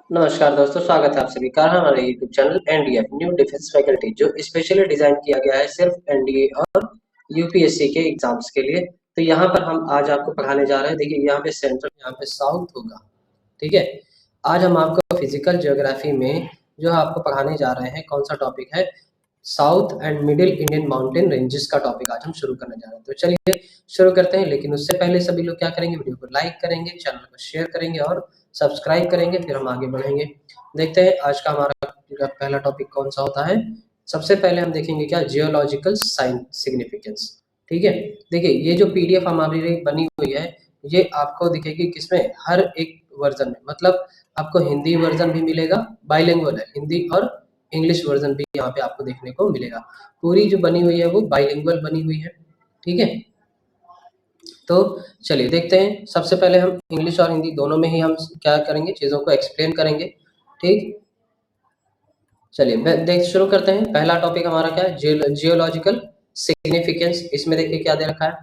नमस्कार दोस्तों, स्वागत है आप सभी का हमारे YouTube channel NDA new defence faculty, जो स्पेशली डिजाइन किया गया है सिर्फ एनडीए और यूपीएससी के एग्जाम्स के लिए। तो यहाँ पर हम आज आपको पढ़ाने जा रहे हैं। देखिए, यहाँ पे सेंट्रल, यहाँ पे साउथ होगा। ठीक है, आज हम आपको फिजिकल ज्योग्राफी में जो आपको पढ़ाने जा रहे हैं, कौन सा टॉपिक है, south and middle Indian mountain ranges का टॉपिक आज हम शुरू करने जा रहे हैं। तो चलिए शुरू करते हैं, लेकिन उससे पहले सभी लोग क्या करेंगे, वीडियो को लाइक करेंगे, चैनल को शेयर करेंगे और सब्सक्राइब करेंगे, फिर हम आगे बढ़ेंगे। देखते हैं आज का हमारा पहला टॉपिक कौन सा होता है। सबसे पहले हम देखेंगे क्या, जियोलॉजिकल सिग्निफिकेंस। ठीक है, देखिए ये जो पीडीएफ हमारी बनी हुई है, ये आपको दिखेगी किसमें, हर एक वर्जन में। मतलब आपको हिंदी वर्जन भी मिलेगा, बाइलिंगुअल है, हिंदी और इंग्लिश वर्जन भी यहाँ पे आपको देखने को मिलेगा। पूरी जो बनी हुई है वो बाइलिंगुअल बनी हुई है। ठीक है, तो चलिए देखते हैं। सबसे पहले हम इंग्लिश और हिंदी दोनों में ही हम क्या करेंगे, चीज़ों को एक्सप्लेन करेंगे। ठीक, चलिए देख शुरू करते हैं। पहला टॉपिक हमारा क्या है, जियोलॉजिकल सिग्निफिकेंस। इसमें देखिए क्या दे रखा है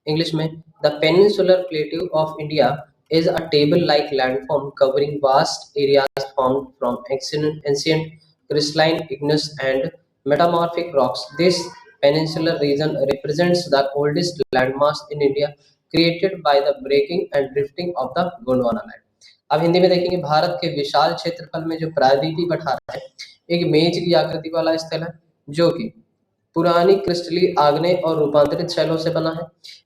इंग्लिश में, the peninsular plateau of India is a table-like landform covering vast areas formed from ancient crystalline, igneous, and metamorphic rocks. This peninsular region represents the oldest landmass in India, created by the breaking and drifting of the Gondwana land. अब हिंदी में देखेंगे, भारत के विशाल क्षेत्रफल में जो प्रायद्वीपीय पठार है, एक मेज की आकृति वाला स्थल है, जो कि पुरानी क्रिस्टलीय आग्नेय और रूपांतरित शैलों से बना है।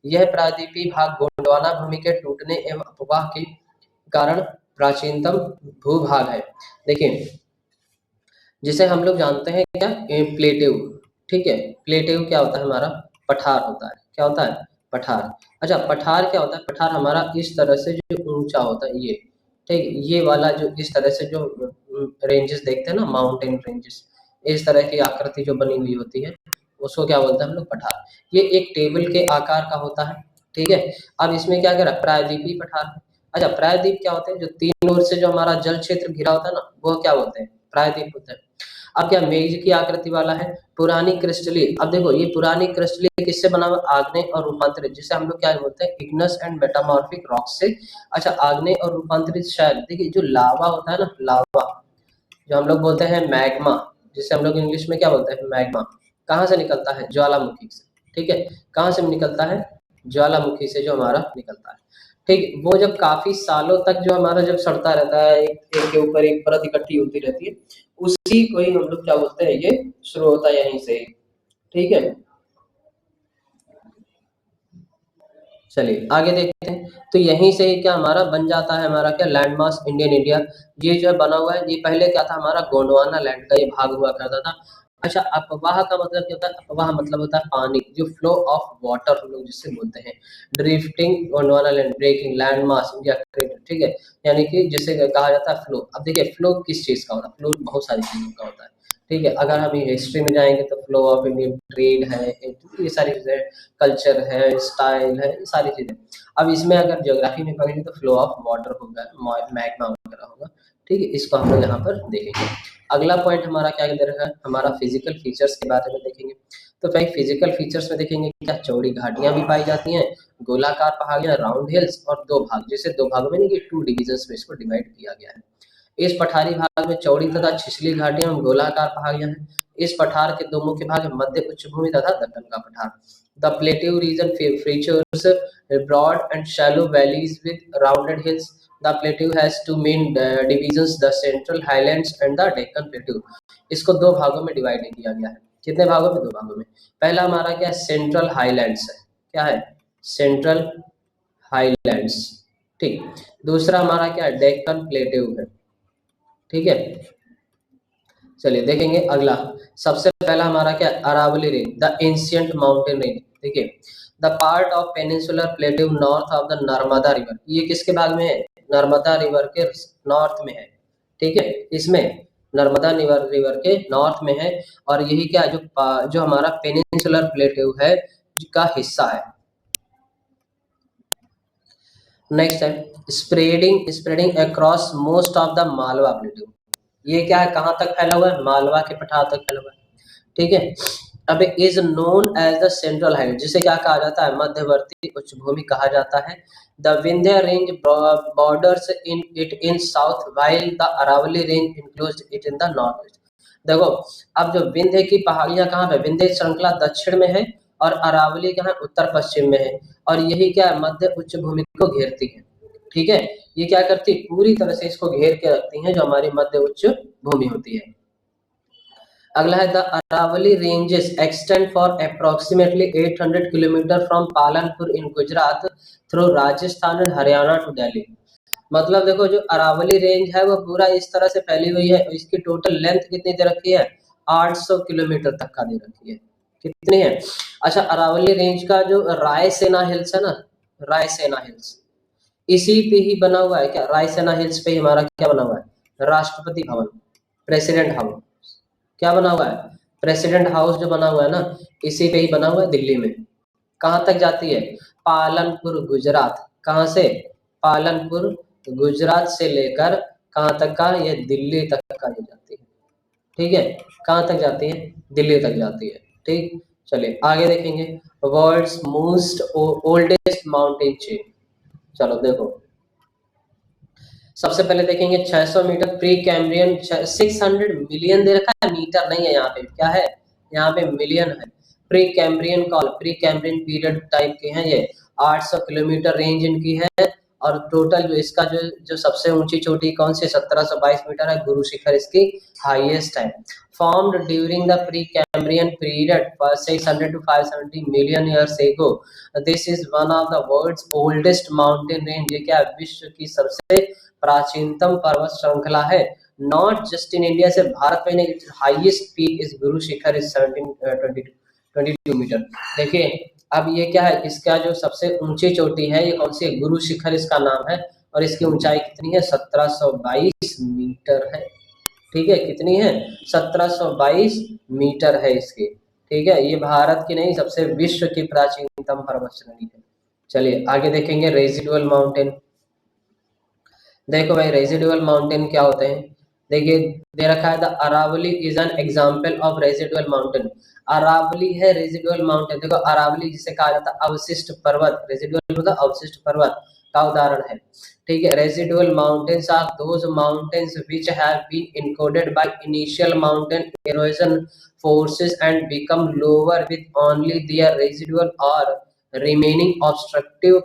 यह प्रायद्वीपीय भाग गोंडवाना भूमि के टूटने एवं अपवाह के कारण प्राचीनतम भूभाग है। देखिए, जिसे हम लोग जानते हैं क्या, प्लेट्यू। ठीक है, प्लेट्यू क्या होता है, हमारा पठार होता है। क्या होता है, पठार। अच्छा, पठार क्या होता है, पठार हमारा इस तरह से जो ऊंचा होता है, ये ठीक, ये वाला जो इस तरह से जो रेंजेस देखते हैं ना, माउंटेन रेंजेस, इस तरह की आकृति जो बनी हुई होती है, उसको क्या बोलते हैं हम लोग, पठार। ये एक टेबल के आकार का होता है। ठीक है, अब इसमें क्या करा, प्रायद्वीपीय पठार। अच्छा, प्रायद्वीप क्या होते हैं, जो तीन ओर से जो हमारा जल क्षेत्र घिरा होता है ना, वो क्या बोलते हैं, प्रायद्वीप होता है। अब क्या, मेज की आकृति वाला है, पुरानी क्रिस्टलीय। अब देखो, ये पुरानी क्रिस्टलीय किससे बना हुआ, आग्नेय और रूपांतरित, जिसे हम लोग क्या बोलते हैं, इग्नस एंड मेटामॉर्फिक रॉक से। अच्छा, आग्नेय और रूपांतरित शैल। देखिए, जो लावा होता है ना, लावा, जो हम लोग बोलते हैं मैग्मा, जिसे हम लोग इंग्लिश में क्या बोलते हैं, मैग्मा, कहाँ से निकलता है, ज्वालामुखी से। ठीक है, कहाँ से निकलता है, ज्वालामुखी से जो हमारा निकलता है। ठीक, वो जब काफी सालों तक जो हमारा जब सड़ता रहता है, एक के ऊपर एक परत इकट्ठी होती रहती है, उसी को ही हम लोग क्या बोलते हैं, ये शुरू होता है यहीं से। ठीक है, चलिए आगे देखते हैं। तो यहीं से क्या हमारा बन जाता है, हमारा क्या, लैंडमास इंडियन इंडिया। ये जो बना हुआ है, ये पहले क्या था, हमारा गोंडवाना लैंड का ये भाग हुआ करता था। अच्छा, अपवाह का मतलब क्या होता है, अपवाह मतलब होता है पानी, जो फ्लो ऑफ वाटर हम लोग जिससे बोलते हैं। Drifting Gondwana land, breaking land mass India. ठीक है, यानी कि जिसे कहा जाता है फ्लो। अब देखिए, फ्लो किस चीज का होता है, फ्लो बहुत सारी चीजों का होता है। ठीक है, अगर हम हिस्ट्री में जाएंगे तो फ्लो ऑफ इंडियन ट्रेड है, ये सारी चीजें, कल्चर है, स्टाइल है, ये सारी चीजें। अब इसमें अगर ज्योग्राफी में पढ़ेंगे तो फ्लो ऑफ वाटर होगा, मैग्मा वगैरह होगा। ठीक है, इसको हम लोग यहाँ पर देखेंगे। अगला पॉइंट हमारा क्या इधर है, हमारा फिजिकल फीचर्स के बारे में देखेंगे। तो भाई फिजिकल फीचर्स में देखेंगे क्या, चौड़ी घाटियां भी पाई जाती हैं, गोलाकार पहाड़ियां, राउंड हिल्स, और दो भाग, जैसे दो भागों में नहीं कि टू डिविजन्स में इसको डिवाइड किया गया है। इस पठारी भाग में चौड़ी तथा छिछली घाटियां एवं गोलाकार पहाड़ियां हैं। इस पठार के दो मुख्य भाग हैं, मध्य उच्च भूमि तथा दक्कन का पठार। The plateau region features broad and shallow valleys with rounded hills. The plateau has two main divisions, the central highlands and the Deccan plateau. इसको दो भागों में डिवाइड किया गया है। कितने भागों में, दो भागों में। पहला हमारा क्या है, सेंट्रल हाईलैंड्स है। क्या है, सेंट्रल हाईलैंड्स। ठीक, दूसरा हमारा क्या है, डेक्कन प्लेट्यू है। ठीक है, चलिए देखेंगे अगला। सबसे पहला हमारा क्या, Aravalli range, the ancient mountain range. देखिए, the part of peninsular plateau north of the Narmada river. ये किसके भाग में है, नर्मदा रिवर के नॉर्थ में है। ठीक है, इसमें नर्मदा रिवर के नॉर्थ में है, और यही क्या, जो हमारा पेनिनसुलर प्लेट्यू है का हिस्सा है। नेक्स्ट है spreading across most of the Malwa plateau. ये क्या है, कहाँ तक फैला हुआ है, मालवा के पठार तक फैला हुआ है। ठीक है, अब is known as the central height, जिसे क्या कहा जाता है, मध्यवर्ती उच्चभूमि कहा जाता है। The Vindhya range borders in it in south while the Aravalli range enclose it in the north east. देखो, अब जो विंध्य की पहाड़ियां कहाँ पे, विंध्य श्रृंखला दक्षिण में है और अरावली कहाँ उत्तर पश्चिम में है, और यही क्या है, मध्य उच्चभूमि को घेरती है। ठीक है, ये क्या करती, पूरी तरह से इसको घेर के रखती हैं, जो हमारी मध्य उच्च भूमि होती है। अगला है the Aravalli ranges extend for approximately 800 kilometre from Palanpur in Gujarat through Rajasthan and Haryana to Delhi. मतलब देखो, जो अरावली रेंज है वो पूरा इस तरह से फैली हुई है, इसकी टोटल लेंथ कितनी दे रखी है, 800 किलोमीटर तक का दे रखी है। कितनी है, अच्छा, अरावली रेंज का जो रायसेना हिल्स है ना, रायसेना हिल्स, इसी पे ही बना हुआ है क्या, रायसेना हिल्स पे ही हमारा क्या बना हुआ है, राष्ट्रपति भवन, प्रेसिडेंट हाउस, क्या बना हुआ है, प्रेसिडेंट हाउस जो बना हुआ है ना, इसी पे ही बना हुआ है दिल्ली में। कहाँ तक जाती है, पालनपुर गुजरात, कहाँ से, पालनपुर गुजरात से लेकर कहाँ तक का, ये दिल्ली तक का ये जाती है। ठीक है, कहाँ तक जाती है, दिल्ली तक जाती है। ठीक, चलिए आगे देखेंगे, world's most oldest mountain chain. चलो देखो, सबसे पहले देखेंगे 600 मीटर प्री कैम्ब्रियन, 600 मिलियन दे रखा है, मीटर नहीं है, यहाँ पे क्या है, यहाँ पे मिलियन है। Pre Cambrian call, pre Cambrian period type के हैं ये, 800 किलोमीटर रेंज इनकी है, और टोटल जो इसका जो सबसे ऊंची चोटी कौन सी, 1722 मीटर है, गुरु शिखर इसकी हाईएस्ट है। Formed during the pre Cambrian period 600 to 570 million years ago, this is one of the world's oldest mountain range. ये क्या है, विश्व की सबसे प्राचीनतम पर्वत श्रृंखला है। नॉट जस्ट इन इंडिया, से भारत में नहीं, highest peak is Guru Shikhar is 1722 metre. देखिए, अब ये क्या है, इसका जो सबसे ऊंची चोटी है ये कौन सी है, गुरु शिखर इसका नाम है, और इसकी ऊंचाई कितनी है, 1722 मीटर है। ठीक है, कितनी है, 1722 मीटर है इसकी। ठीक है, ये भारत की नहीं, सबसे विश्व की प्राचीनतम पर्वत श्रेणी है। चलिए आगे देखेंगे, रेजिडुअल माउंटेन। देखो भाई, रेजिडुअल माउंटेन क्या होते हैं, देखिए दे रखा है, the Aravalli is an example of residual mountain. Aravalli है रेजिडुअल माउंटेन। देखो, अरावली जिसे कहा जाता है अवशिष्ट पर्वत, रेजिडुअल मतलब अवशिष्ट पर्वत का उदाहरण है। ठीक है, residual mountains are those mountains which have been encoded by initial mountain erosion forces and become lower with only their residual और रिमेनिंग ऑब्स्ट्रक्टिव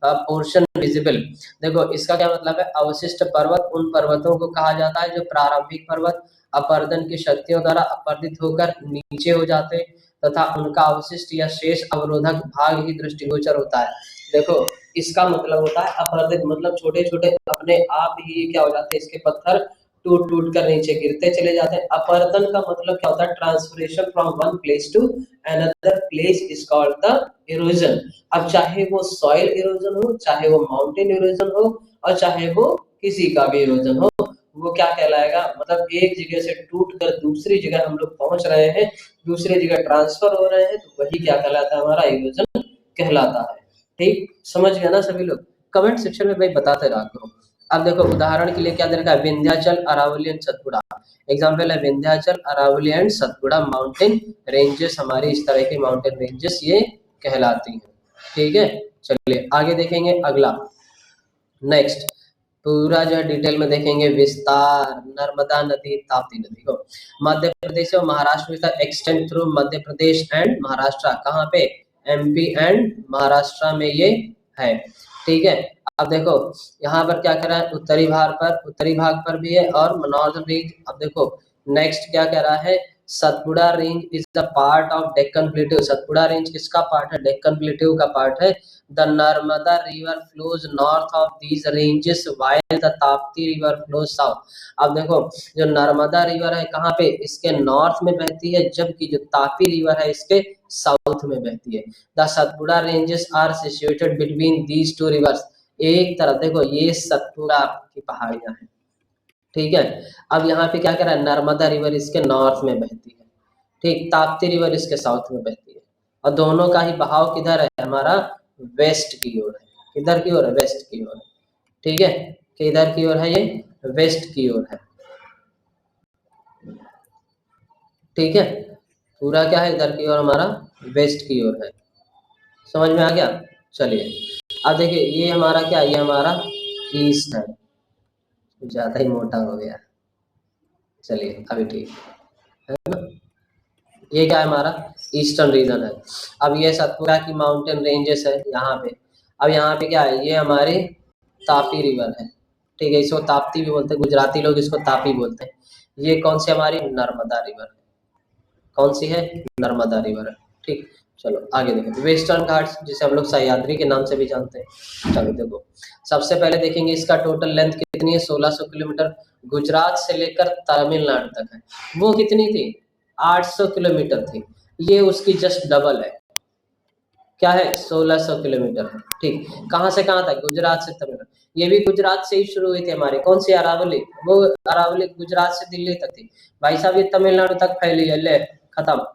पोर्शन विजिबल। देखो, इसका क्या मतलब है, अवशिष्ट पर्वत उन पर्वतों को कहा जाता है जो प्रारंभिक पर्वत अपर्दन की शक्तियों द्वारा अपर्दित होकर नीचे हो जाते तथा उनका अवशिष्ट या शेष अवरोधक भाग ही दृष्टिगोचर होता है। देखो, इसका मतलब होता है अपर्दित, मतलब छोटे छोटे अपने आप ही क्या हो जाते हैं, इसके पत्थर टूट टूट कर नीचे गिरते चले जाते हैं। अपर्दन का मतलब क्या होता है, transportation from one place to another place is called the erosion. अब चाहे वो सॉइल इरोजन हो, चाहे वो माउंटेन इरोजन हो, और चाहे वो किसी का भी इरोजन हो, वो क्या कहलाएगा, मतलब एक जगह से टूट कर दूसरी जगह हम लोग पहुंच रहे हैं, दूसरी जगह ट्रांसफर हो रहे हैं, तो वही क्या कहलाता है, हमारा इरोजन कहलाता है। ठीक, समझ गया ना सभी लोग, कमेंट सेक्शन में भाई बताते रहा करो। अब देखो, उदाहरण के लिए क्या दे रखा है, विंध्याचल, अरावली एंड सतपुड़ा। एग्जाम्पल है Vindhyachal, Aravalli and Satpura mountain ranges, हमारी इस तरह की माउंटेन रेंजेस ये कहलाती हैं। ठीक है, चलिए आगे देखेंगे, अगला नेक्स्ट पूरा जो है डिटेल में देखेंगे, विस्तार, नर्मदा नदी, ताप्ती नदी को मध्य प्रदेश और महाराष्ट्र में extend through Madhya Pradesh and Maharashtra, कहाँ पे, एमपी एंड महाराष्ट्र में ये है। ठीक है, अब देखो यहाँ पर क्या कह रहा है, उत्तरी भाग पर भी है और नॉर्दर्न रेंज। अब देखो नेक्स्ट क्या कह रहा है, Satpura range is the part of Deccan plateau. Satpura range किसका पार्ट है, डेक्कन प्लेट्यू का पार्ट है। The Narmada river flows north of these ranges while the Tapti river flows south. अब देखो, जो नर्मदा रिवर है कहाँ पे, इसके नॉर्थ में बहती है, जबकि जो तापी रिवर है इसके साउथ में बहती है। The Satpura ranges are situated between these two rivers. एक तरफ देखो, ये सतपुड़ा की पहाड़ियां हैं। ठीक है, अब यहाँ पे क्या कह रहा है, नर्मदा रिवर इसके नॉर्थ में बहती है, ठीक, ताप्ती रिवर इसके साउथ में बहती है, और दोनों का ही बहाव किधर है, हमारा वेस्ट की ओर है। किधर की ओर है, वेस्ट की ओर है। ठीक है, किधर की ओर है, ये वेस्ट की ओर है। ठीक है, पूरा क्या है इधर की ओर हमारा वेस्ट की ओर है। समझ में आ गया? चलिए अब देखिए ये हमारा क्या, ये हमारा ईस्ट है। ज्यादा ही मोटा हो गया। चलिए अभी ठीक है ना। ये क्या है हमारा ईस्टर्न रीजन है। अब ये सतपुरा की माउंटेन रेंजेस है यहाँ पे। अब यहाँ पे क्या है, ये हमारी तापी रिवर है। ठीक है, इसको ताप्ती भी बोलते हैं, गुजराती लोग इसको तापी बोलते हैं। ये कौन सी हमारी नर्मदा रिवर है। कौन सी है? नर्मदा रिवर है। ठीक, चलो आगे देखो वेस्टर्न घाट्स जिसे हम लोग सह्याद्री के नाम से भी जानते हैं। चलो देखो सबसे पहले देखेंगे इसका टोटल लेंथ कितनी है, 1600 किलोमीटर। गुजरात से लेकर तमिलनाडु तक है। वो कितनी थी? 800 किलोमीटर थी। ये उसकी जस्ट डबल है। क्या है? 1600 किलोमीटर है। ठीक, कहाँ से कहाँ तक? गुजरात से तमिलनाडु। ये भी गुजरात से ही शुरू हुई थी हमारी, कौन सी? अरावली। वो अरावली गुजरात से दिल्ली तक थी। भाई साहब ये तमिलनाडु तक फैली है, ले खत्म।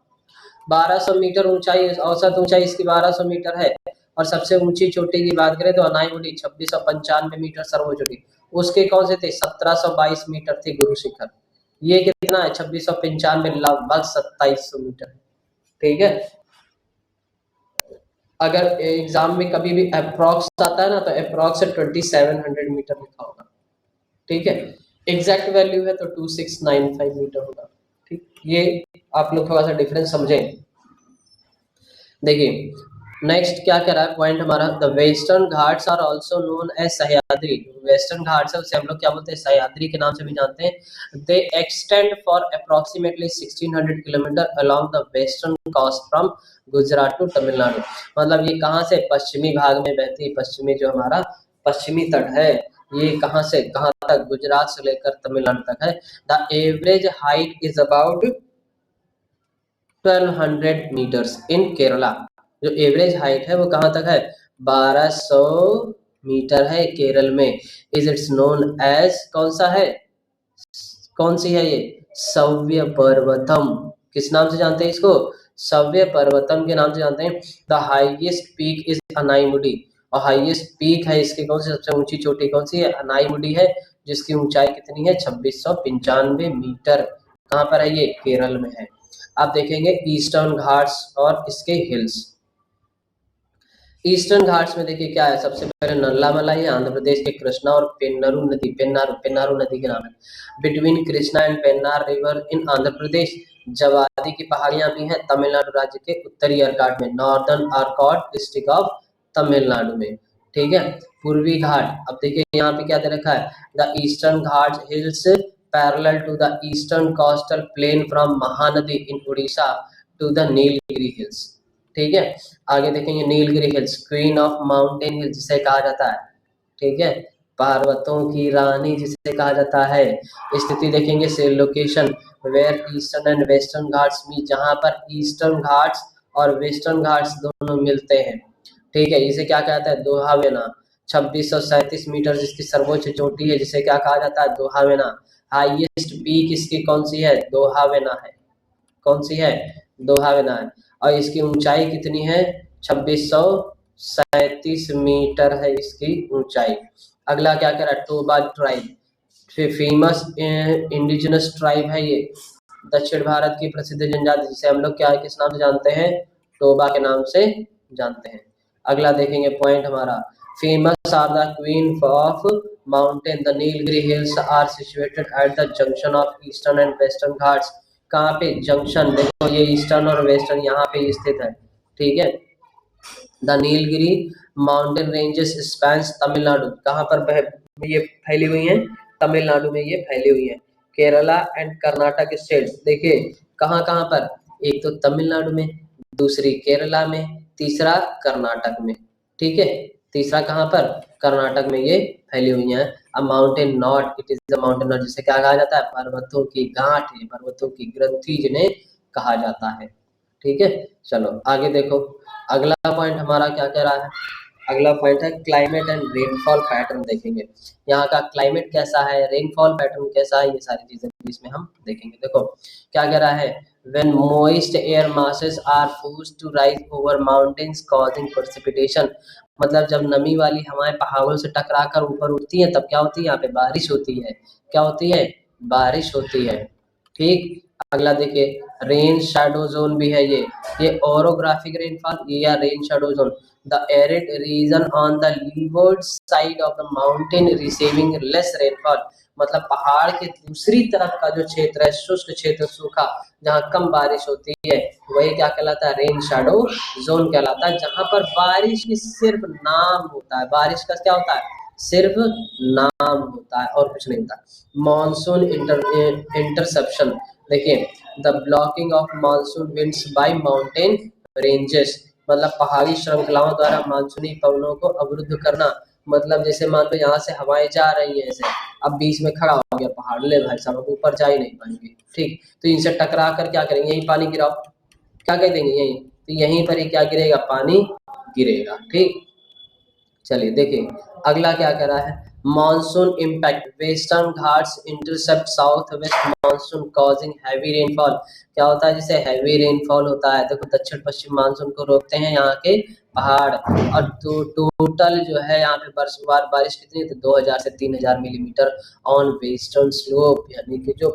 1200 मीटर ऊंचाई, औसत ऊंचाई इसकी 1200 मीटर है। और सबसे ऊंची चोटी की बात करें तो अनाईमुडी 2695 मीटर सर्वोच्च चोटी। उसके कौन से थे? 1722 मीटर थी गुरु शिखर। ये कितना है? 2695, लगभग 2700 मीटर। ठीक है, अगर एग्जाम में कभी भी अप्रोक्स आता है ना तो अप्रोक्स 2700 मीटर लिखा होगा। ठीक है, एग्जैक्ट वैल्यू है तो 2695 मीटर होगा। ठीक, ये आप लोग थोड़ा सा डिफरेंस समझें। देखिए नेक्स्ट क्या कह रहा है पॉइंट हमारा, the Western Ghats are also known as Sahyadri. Western Ghats है उसे हम लोग क्या बोलते हैं? सह्याद्री के नाम से भी जानते हैं। दे extend for approximately 1600 kilometre along the western coast from Gujarat to Tamil Nadu. मतलब ये कहाँ से? पश्चिमी भाग में बहती है, पश्चिमी जो हमारा पश्चिमी तट है, ये कहाँ से कहाँ तक? गुजरात से लेकर तमिलनाडु तक है। The average height is about 1200 metres in Kerala. जो एवरेज हाइट है वो कहाँ तक है? 1200 मीटर है केरल में। इज इट्स नोन एज, कौन सा है, कौन सी है ये? सव्य पर्वतम। किस नाम से जानते हैं इसको? सव्य पर्वतम के नाम से जानते हैं। The highest peak is Anaimudi. और हाईएस्ट पीक है इसकी कौन सी, सबसे ऊंची चोटी कौन सी है? अनाईमुडी है, जिसकी ऊंचाई कितनी है? 2695 मीटर। कहाँ पर है ये? केरल में है। आप देखेंगे ईस्टर्न घाट्स और इसके हिल्स। ईस्टर्न घाट्स में देखिए क्या है, सबसे पहले नल्ला मलाई है, आंध्र प्रदेश के कृष्णा और पेन्नारू नदी, पेन्नारू नदी के नाम है। Between Krishna and Pennar river in Andhra Pradesh. Javadi की पहाड़ियां भी हैं तमिलनाडु राज्य के उत्तरी अर्काट में, नॉर्दर्न आर्कॉट डिस्ट्रिक्ट ऑफ तमिलनाडु में। ठीक है, पूर्वी घाट। अब देखिए यहाँ पे क्या दे रखा है, the Eastern Ghat hills parallel to the eastern coastal plain from Mahanadi in Orissa to the Nilgiri hills. ठीक है, आगे देखेंगे Nilgiri hills, queen of mountain hills जिसे कहा जाता है। ठीक है, पर्वतों की रानी जिसे कहा जाता है। स्थिति देखेंगे से location where Eastern and Western Ghats में, जहां पर ईस्टर्न घाट्स और वेस्टर्न घाट्स दोनों मिलते हैं। ठीक है, इसे क्या कहता है? दोहावेना। 2637 मीटर जिसकी सर्वोच्च चोटी है, जिसे क्या कहा जाता है? दोहावेना। हाईएस्ट पीक इसकी कौन सी है? दोहावेना है। कौन सी है? दोहावेना है। और इसकी ऊंचाई कितनी है? 2637 मीटर है इसकी ऊंचाई। अगला क्या कह रहा है? Toba tribe, famous indigenous tribe है ये, दक्षिण भारत की प्रसिद्ध जनजाति जिसे हम लोग क्या किस नाम से जानते हैं? टोबा के नाम से जानते हैं। अगला देखेंगे पॉइंट हमारा, famous are the queen of mountain the Nilgiri hills are situated at the junction of Eastern and Western Ghats. कहाँ पे? जंक्शन। देखो ये ईस्टर्न और वेस्टर्न यहाँ पे स्थित है। ठीक है, the Nilgiri mountain ranges spans Tamil Nadu. कहाँ पर ये फैली हुई हैं? तमिलनाडु में ये फैली हुई है। Kerala and Karnataka state. देखिए कहाँ कहाँ पर, एक तो तमिलनाडु में, दूसरी केरला में, तीसरा कर्नाटक में। ठीक है, तीसरा कहाँ पर? कर्नाटक में ये फैली हुई हैं। अ mountain not, it is the mountain not जिसे क्या कहा जाता है? पर्वतों की गांठ, पर्वतों की ग्रंथि जिन्हें कहा जाता है। ठीक है, चलो आगे देखो अगला पॉइंट हमारा क्या कह रहा है। अगला पॉइंट है क्लाइमेट एंड रेनफॉल पैटर्न। देखेंगे यहाँ का क्लाइमेट कैसा है, रेनफॉल पैटर्न कैसा है, ये सारी चीजें इसमें हम देखेंगे। देखो क्या कह रहा है, when moist air masses are forced to rise over mountains causing precipitation। मतलब जब नमी वाली हवाएं पहाड़ों से टकरा कर ऊपर उठती हैं तब क्या होती है? यहाँ पे बारिश होती है। क्या होती है? बारिश होती है। ठीक, अगला देखिए रेन शैडो जोन भी है ये ओरोग्राफिक रेनफॉल ये या rain shadow zone the arid region on the levered side of the mountain receiving less rainfall मतलब पहाड़ के दूसरी तरफ का जो क्षेत्र है शुष्क क्षेत्र सूखा जहाँ कम बारिश होती है वही क्या कहलाता है रेन शैडो जोन कहलाता है जहाँ पर बारिश की सिर्फ नाम होता है बारिश का क्या होता है सिर्फ नाम होता है और कुछ नहीं होता मानसून इंटरसेप्शन देखिए the blocking of monsoon winds by mountain ranges मतलब पहाड़ी श्रृंखलाओं द्वारा मानसूनी पवनों को अवरुद्ध करना मतलब जैसे मान लो यहाँ से हवाएं जा रही हैं ऐसे अब बीच में खड़ा हो गया पहाड़ ले भाई साहब ऊपर जा ही नहीं पाएंगे ठीक तो इनसे टकरा कर क्या करेंगे यही पानी गिराओ क्या कह देंगे यही तो यहीं पर ही क्या गिरेगा पानी गिरेगा ठीक चलिए देखिए अगला क्या कह रहा है monsoon impact western Ghats intercept south west monsoon causing heavy rainfall क्या होता है जैसे हैवी रेनफॉल होता है देखो दक्षिण पश्चिम मानसून को रोकते हैं यहाँ के पहाड़ और टोटल जो है यहाँ पे बरसवार बारिश कितनी है तो 2000 से 3000 मिलीमीटर ऑन वेस्टर्न स्लोप यानी कि जो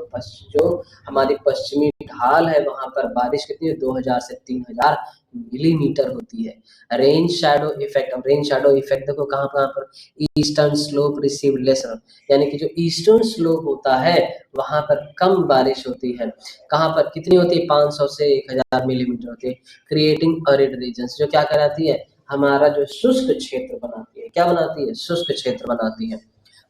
हमारी पश्चिमी ढाल है वहां पर बारिश कितनी है 2000 से 3000 मिलीमीटर होती है रेन शैडो इफेक्ट अब रेन शैडो इफेक्ट देखो कहाँ कहाँ पर ईस्टर्न स्लोप रिसीव लेस यानी कि जो ईस्टर्न स्लोप होता है वहां पर कम बारिश होती है कहाँ पर कितनी होती है 500 से 1000 मिलीमीटर होती है क्रिएटिंग अरिड रीजन्स जो क्या कराती है हमारा जो शुष्क क्षेत्र बनाती है क्या बनाती है शुष्क क्षेत्र बनाती है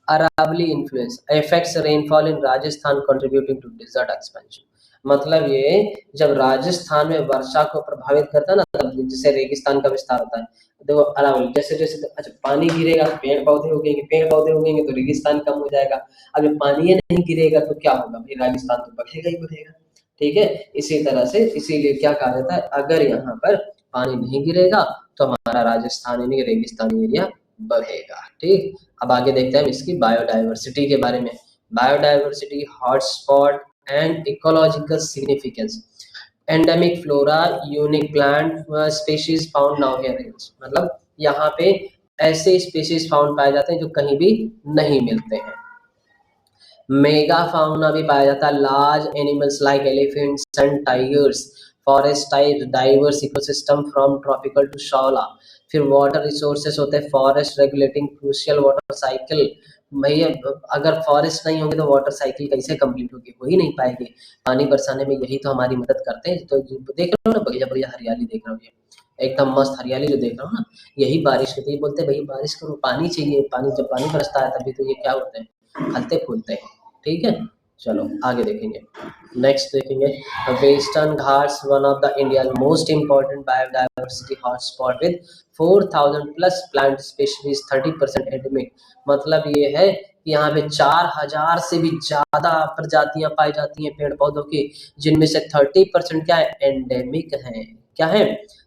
Aravalli influence affects rainfall in Rajasthan contributing to desert expansion मतलब ये जब राजस्थान में वर्षा को प्रभावित करता है ना तब जैसे रेगिस्तान का विस्तार होता है देखो अरावली जैसे जैसे अच्छा पानी गिरेगा तो पेड़ पौधे उगेंगे तो रेगिस्तान कम हो जाएगा अब जब पानी नहीं गिरेगा तो क्या होगा भाई रेगिस्तान तो बढ़ेगा ही बढ़ेगा ठीक है इसी तरह से इसीलिए क्या कहा जाता है अगर यहाँ पर पानी नहीं गिरेगा तो हमारा राजस्थान यानी रेगिस्तानी एरिया बढ़ेगा ठीक अब आगे देखते हैं इसकी बायोडायवर्सिटी के बारे में biodiversity hotspot and ecological significance endemic flora unique plant species found now here मतलब यहाँ पे ऐसे स्पीशीज फाउंड पाए जाते हैं जो कहीं भी नहीं मिलते हैं मेगा फाउना भी पाया जाता है large animals like elephants and tigers forest type diverse ecosystem from tropical to shola फिर वाटर रिसोर्सेस होते हैं forest regulating crucial water cycle भैया अगर फॉरेस्ट नहीं होंगे तो वाटर साइकिल कैसे कंप्लीट होगी हो ही नहीं पाएगी पानी बरसाने में यही तो हमारी मदद करते हैं तो देख रहे हो ना बढ़िया बढ़िया हरियाली देख रहा हूँ एकदम मस्त हरियाली जो देख रहा हूँ ना यही बारिश होती है बोलते हैं भाई बारिश करो पानी चाहिए पानी जब पानी बरसता है तभी तो ये क्या होते हैं फलते फूलते हैं ठीक है चलो आगे देखेंगे नेक्स्ट देखेंगे western Ghats one of the India most important biodiversity hotspot with 4000 plus plant species 30% endemic मतलब ये है कि यहाँ पे 4000 से भी ज्यादा प्रजातियां पाई जाती हैं पेड़ पौधों की जिनमें से 30% क्या है एंडेमिक है क्या है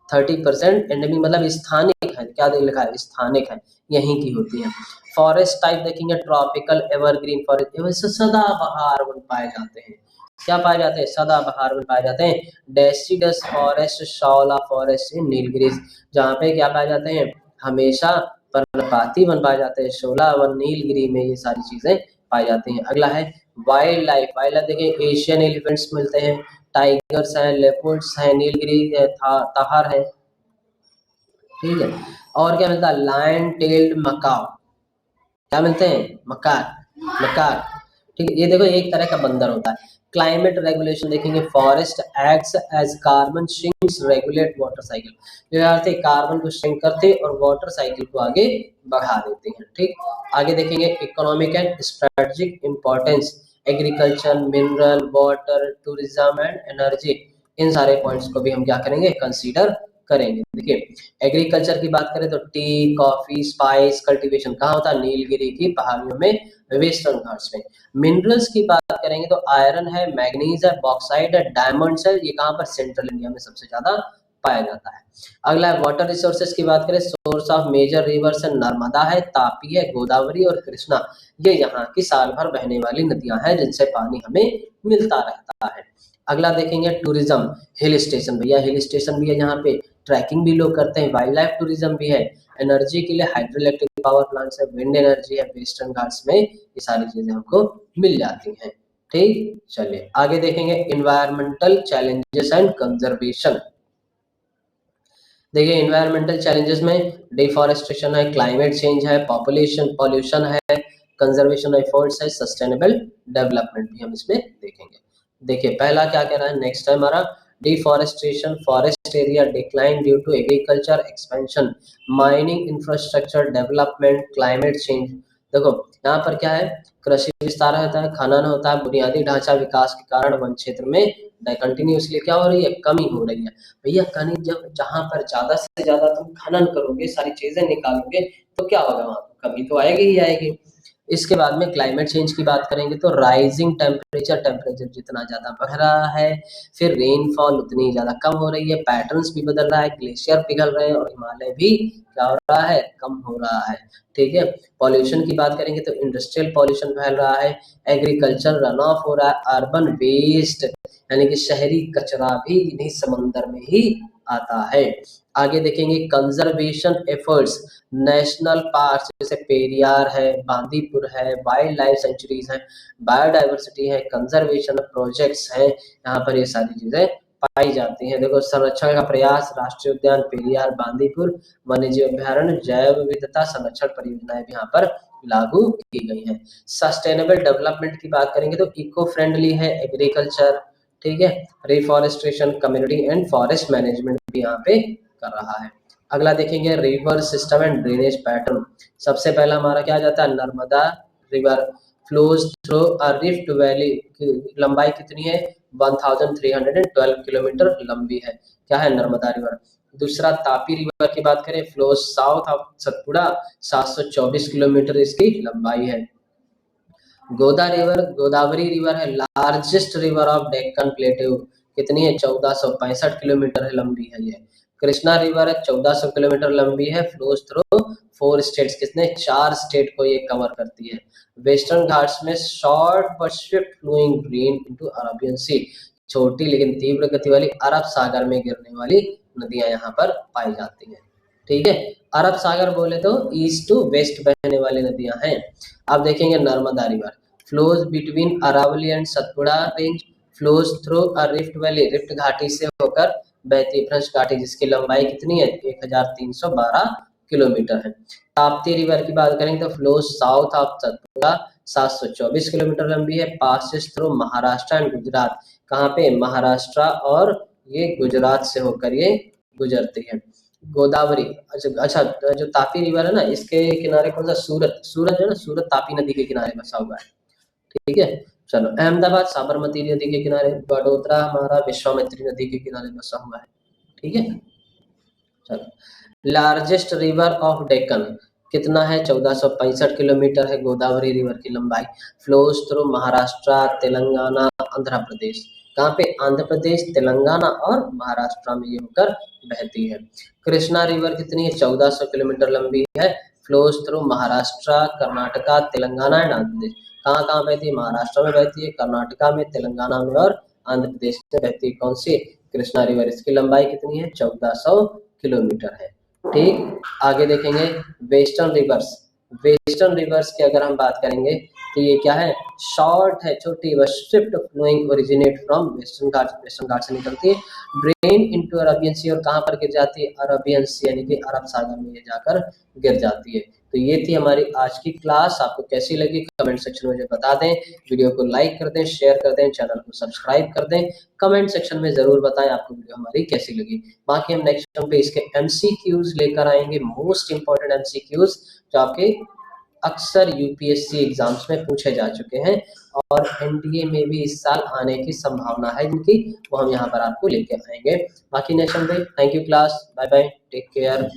30% एंडेमिक मतलब स्थानिक है क्या लिखा है स्थानिक है यहीं की होती है फॉरेस्ट टाइप देखेंगे ट्रॉपिकल एवरग्रीन फॉरेस्ट सदाबहार वन पाए जाते हैं क्या पाए जाते हैं सदाबहार वन पाए जाते हैं डेसिडस फॉरेस्ट शौला फॉरेस्ट नीलगिरीज जहाँ पे क्या पाए जाते हैं हमेशा पर्णपाती वन पाए जाते हैं शोला वन नीलगिरी में ये सारी चीजें पाई जाती हैं अगला है वाइल्ड लाइफ देखिए एशियन एलिफेंट्स मिलते हैं टाइगर्स हैं लेपर्ड्स हैं नीलगिरी ताहर है ठीक है और क्या मिलता है लायन टेल्ड मकाओ क्या मिलते हैं मकार मकार ठीक है ये देखो एक तरह का बंदर होता है क्लाइमेट रेगुलेशन देखेंगे forest acts as carbon sinks regulate water cycle जो यहाँ से कार्बन को सिंक करते और वाटर साइकिल को आगे बढ़ा देते हैं ठीक आगे देखेंगे economic and strategic importance agriculture mineral water tourism and energy in सारे पॉइंट्स को भी हम क्या करेंगे कंसीडर करेंगे देखिए एग्रीकल्चर की बात करें तो टी कॉफी स्पाइस कल्टीवेशन कहाँ होता है नीलगिरी की पहाड़ियों में वेस्टर्न घाट्स में मिनरल्स की बात करेंगे तो आयरन है मैग्नीज है बॉक्साइड है डायमंड्स है ये कहाँ पर सेंट्रल इंडिया में सबसे ज्यादा पाया जाता है अगला है वाटर रिसोर्सेज की बात करें सोर्स ऑफ मेजर रिवर्स है नर्मदा है तापी है गोदावरी और कृष्णा ये यहाँ की साल भर बहने वाली नदियां हैं जिनसे पानी हमें मिलता रहता है अगला देखेंगे टूरिज्म हिल स्टेशन भैया हिल स्टेशन भी है यहाँ पे ट्रैकिंग भी लोग करते हैं वाइल्ड लाइफ टूरिज्म भी है एनर्जी के लिए हाइड्रो इलेक्ट्रिक पावर प्लांट्स है विंड एनर्जी है वेस्टर्न घाट्स में ये सारी चीजें हमको मिल जाती हैं ठीक, चलिए आगे देखेंगे इन्वायरमेंटल चैलेंजेस एंड कंजर्वेशन। देखिए इन्वायरमेंटल चैलेंजेस में डिफॉरेस्टेशन है, क्लाइमेट चेंज है, पॉपुलेशन पॉल्यूशन है, कंजर्वेशन एफर्ट्स है, सस्टेनेबल डेवलपमेंट भी हम इसमें देखेंगे। देखिए पहला क्या कह रहा है, नेक्स्ट है हमारा deforestation, forest area decline due to agriculture expansion, mining infrastructure development, climate change. देखो यहाँ पर क्या है, कृषि विस्तार होता है, खनन होता है, बुनियादी ढांचा विकास के कारण वन क्षेत्र में कंटिन्यूसली क्या हो रही है, कमी हो रही है। भैया खनिज जब जहां पर ज्यादा से ज्यादा तुम खनन करोगे, सारी चीजें निकालोगे, तो क्या होगा, वहां पर कमी तो आएगी ही आएगी। इसके बाद में क्लाइमेट चेंज की बात करेंगे तो राइजिंग टेम्परेचर, टेम्परेचर जितना ज्यादा बढ़ रहा है, फिर रेनफॉल उतनी ज्यादा कम हो रही है, पैटर्न्स भी बदल रहा है, ग्लेशियर पिघल रहे हैं और हिमालय भी क्या हो रहा है, कम हो रहा है। ठीक है, पॉल्यूशन की बात करेंगे तो इंडस्ट्रियल पॉल्यूशन फैल रहा है, एग्रीकल्चर रन ऑफ हो रहा है, अर्बन वेस्ट यानी कि शहरी कचरा भी इन्हीं समंदर में ही आता है। आगे देखेंगे कंजर्वेशन एफर्ट्स, नेशनल पार्क जैसे पेरियार है, बांदीपुर है, वाइल्ड लाइफ सेंचुरीज है, बायोडाइवर्सिटी है, कंजर्वेशन प्रोजेक्ट्स हैं, यहाँ पर ये सारी चीजें पाई जाती हैं। देखो संरक्षण का प्रयास, राष्ट्रीय उद्यान पेरियार, बांदीपुर, वन्यजीव अभ्यारण्य, जैव विविधता संरक्षण परियोजनाएं भी यहाँ पर लागू की गई हैं। सस्टेनेबल डेवलपमेंट की बात करेंगे तो इको फ्रेंडली है एग्रीकल्चर, ठीक है, reforestation, community and forest management भी यहाँ पे कर रहा है। अगला देखेंगे river system and drainage pattern. सबसे पहला हमारा क्या आ जाता है, Narmada river flows through a rift valley की लंबाई कितनी है, 1312 किलोमीटर लंबी है, क्या है, नर्मदा रिवर। दूसरा तापी रिवर की बात करें, flows south of Satpura, 724 kilometre इसकी लंबाई है। गोदावरी रिवर है, largest river of Deccan plateau, कितनी है, 1465 किलोमीटर है, लंबी है ये। कृष्णा रिवर है, 1400 किलोमीटर लंबी है, फ्लोज थ्रू 4 स्टेट्स, कितने, 4 स्टेट को ये कवर करती है। वेस्टर्न घाट्स में short but swift flowing green into Arabian Sea, छोटी लेकिन तीव्र गति वाली अरब सागर में गिरने वाली नदियां यहाँ पर पाई जाती हैं। ठीक है, अरब सागर बोले तो ईस्ट टू वेस्ट बहने वाली नदियां हैं। अब देखेंगे Narmada river flows between Aravalli and Satpura range, flows through a rift valley, rift घाटी से होकर बहती भ्रंश घाटी, जिसकी लंबाई कितनी है, 1312 किलोमीटर है। ताप्ती रिवर की बात करें तो flows south of Satpura, 724 kilometre लंबी है, passes through Maharashtra and Gujarat, कहाँ पे, महाराष्ट्र और ये गुजरात से होकर ये गुजरती है। गोदावरी, अच्छा जो तापी रिवर है ना, इसके किनारे कौन सा, सूरत, सूरत है ना, सूरत तापी नदी के किनारे बसा हुआ है। ठीक है, चलो अहमदाबाद साबरमती नदी के किनारे, वडोदरा हमारा विश्वामित्री नदी के किनारे बसा हुआ है। ठीक है, चलो लार्जेस्ट रिवर ऑफ डेक्कन कितना है, 1465 किलोमीटर है गोदावरी रिवर की लंबाई, फ्लोज थ्रू महाराष्ट्र, तेलंगाना, आंध्र प्रदेश, कहाँ पे, आंध्र प्रदेश, तेलंगाना और महाराष्ट्र में ये होकर बहती है। कृष्णा रिवर कितनी है, 1400 किलोमीटर लंबी है, flows through Maharashtra, Karnataka, Telangana and Andhra Pradesh, कहाँ कहाँ बहती है, महाराष्ट्र में बहती है, कर्नाटका में, तेलंगाना में और आंध्र प्रदेश में बहती है। कौन सी, कृष्णा रिवर, इसकी लंबाई कितनी है, 1400 किलोमीटर है। ठीक, आगे देखेंगे वेस्टर्न रिवर्स। वेस्टर्न रिवर्स की अगर हम बात करेंगे तो ये क्या है, शॉर्ट है, छोटी, बस swift flowing, originate from Western Ghat, Western Ghat से निकलती है, ड्रेन इनटू अरबियन सी, और कहाँ पर गिर जाती है, अरबियन सी यानी कि अरब सागर में ये जाकर गिर जाती है। तो ये थी हमारी आज की क्लास, आपको कैसी लगी कमेंट सेक्शन में मुझे बता दें, वीडियो को लाइक कर दें, शेयर कर दें, चैनल को सब्सक्राइब कर दें, कमेंट सेक्शन में जरूर बताएं आपको वीडियो हमारी कैसी लगी। बाकी हम नेक्स्ट टाइम पे इसके एमसीक्यूज लेकर आएंगे, मोस्ट इंपॉर्टेंट एमसीक्यूज जो आपके अक्सर यूपीएससी एग्जाम्स में पूछे जा चुके हैं और एनडीए में भी इस साल आने की संभावना है जिनकी, वो हम यहाँ पर आपको लेके आएंगे। बाकी नेक्स्ट टाइम पे, thank you class, bye bye, take care.